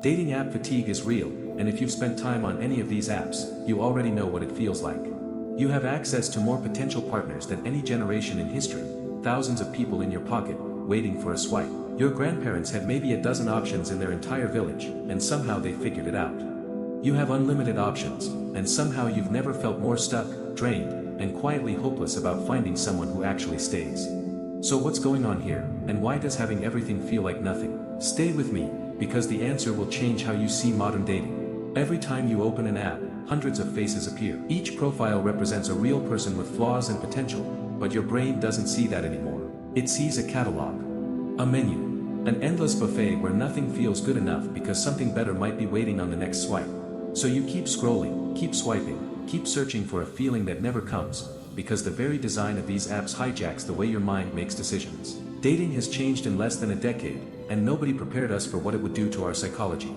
Dating app fatigue is real, and if you've spent time on any of these apps, you already know what it feels like. You have access to more potential partners than any generation in history, thousands of people in your pocket, waiting for a swipe. Your grandparents had maybe a dozen options in their entire village, and somehow they figured it out. You have unlimited options, and somehow you've never felt more stuck, drained, and quietly hopeless about finding someone who actually stays. So what's going on here, and why does having everything feel like nothing? Stay with me, because the answer will change how you see modern dating. Every time you open an app, hundreds of faces appear. Each profile represents a real person with flaws and potential, but your brain doesn't see that anymore. It sees a catalog, a menu, an endless buffet where nothing feels good enough because something better might be waiting on the next swipe. So you keep scrolling, keep swiping, keep searching for a feeling that never comes, because the very design of these apps hijacks the way your mind makes decisions. Dating has changed in less than a decade, and nobody prepared us for what it would do to our psychology.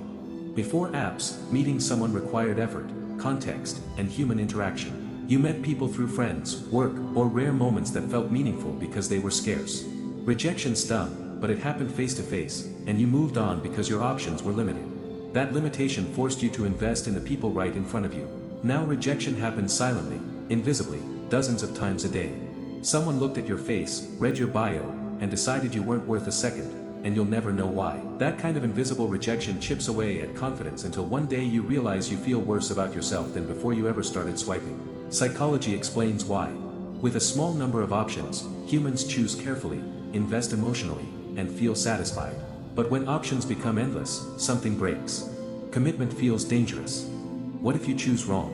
Before apps, meeting someone required effort, context, and human interaction. You met people through friends, work, or rare moments that felt meaningful because they were scarce. Rejection stung, but it happened face to face, and you moved on because your options were limited. That limitation forced you to invest in the people right in front of you. Now rejection happens silently, invisibly, dozens of times a day. Someone looked at your face, read your bio, and decided you weren't worth a second, and you'll never know why. That kind of invisible rejection chips away at confidence until one day you realize you feel worse about yourself than before you ever started swiping. Psychology explains why. With a small number of options, humans choose carefully, invest emotionally, and feel satisfied. But when options become endless, something breaks. Commitment feels dangerous. What if you choose wrong?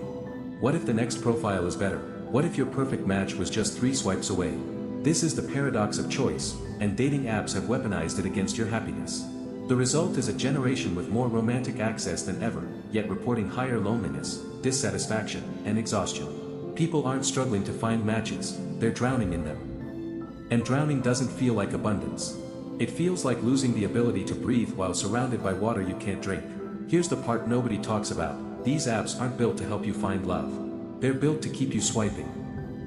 What if the next profile is better? What if your perfect match was just 3 swipes away? This is the paradox of choice, and dating apps have weaponized it against your happiness. The result is a generation with more romantic access than ever, yet reporting higher loneliness, dissatisfaction, and exhaustion. People aren't struggling to find matches, they're drowning in them. And drowning doesn't feel like abundance. It feels like losing the ability to breathe while surrounded by water you can't drink. Here's the part nobody talks about: these apps aren't built to help you find love. They're built to keep you swiping.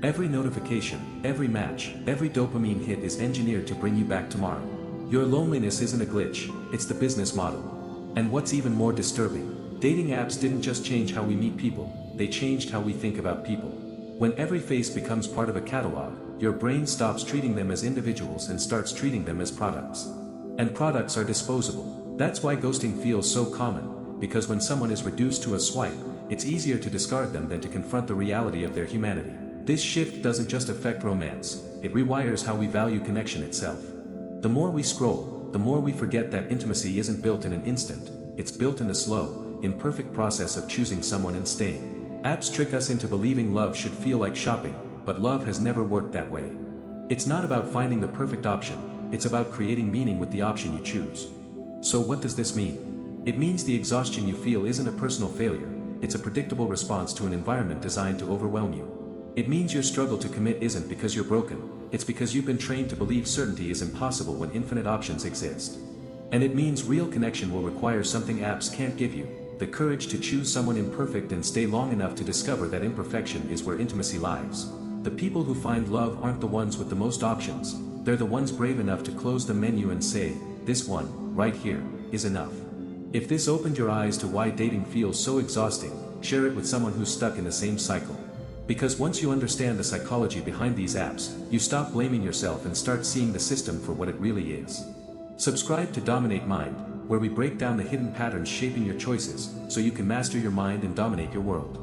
Every notification, every match, every dopamine hit is engineered to bring you back tomorrow. Your loneliness isn't a glitch, it's the business model. And what's even more disturbing, dating apps didn't just change how we meet people, they changed how we think about people. When every face becomes part of a catalog, your brain stops treating them as individuals and starts treating them as products. And products are disposable. That's why ghosting feels so common, because when someone is reduced to a swipe, it's easier to discard them than to confront the reality of their humanity. This shift doesn't just affect romance, it rewires how we value connection itself. The more we scroll, the more we forget that intimacy isn't built in an instant, it's built in the slow, imperfect process of choosing someone and staying. Apps trick us into believing love should feel like shopping, but love has never worked that way. It's not about finding the perfect option, it's about creating meaning with the option you choose. So what does this mean? It means the exhaustion you feel isn't a personal failure, it's a predictable response to an environment designed to overwhelm you. It means your struggle to commit isn't because you're broken, it's because you've been trained to believe certainty is impossible when infinite options exist. And it means real connection will require something apps can't give you: the courage to choose someone imperfect and stay long enough to discover that imperfection is where intimacy lies. The people who find love aren't the ones with the most options, they're the ones brave enough to close the menu and say, "This one, right here, is enough." If this opened your eyes to why dating feels so exhausting, share it with someone who's stuck in the same cycle. Because once you understand the psychology behind these apps, you stop blaming yourself and start seeing the system for what it really is. Subscribe to DominateMind, where we break down the hidden patterns shaping your choices, so you can master your mind and dominate your world.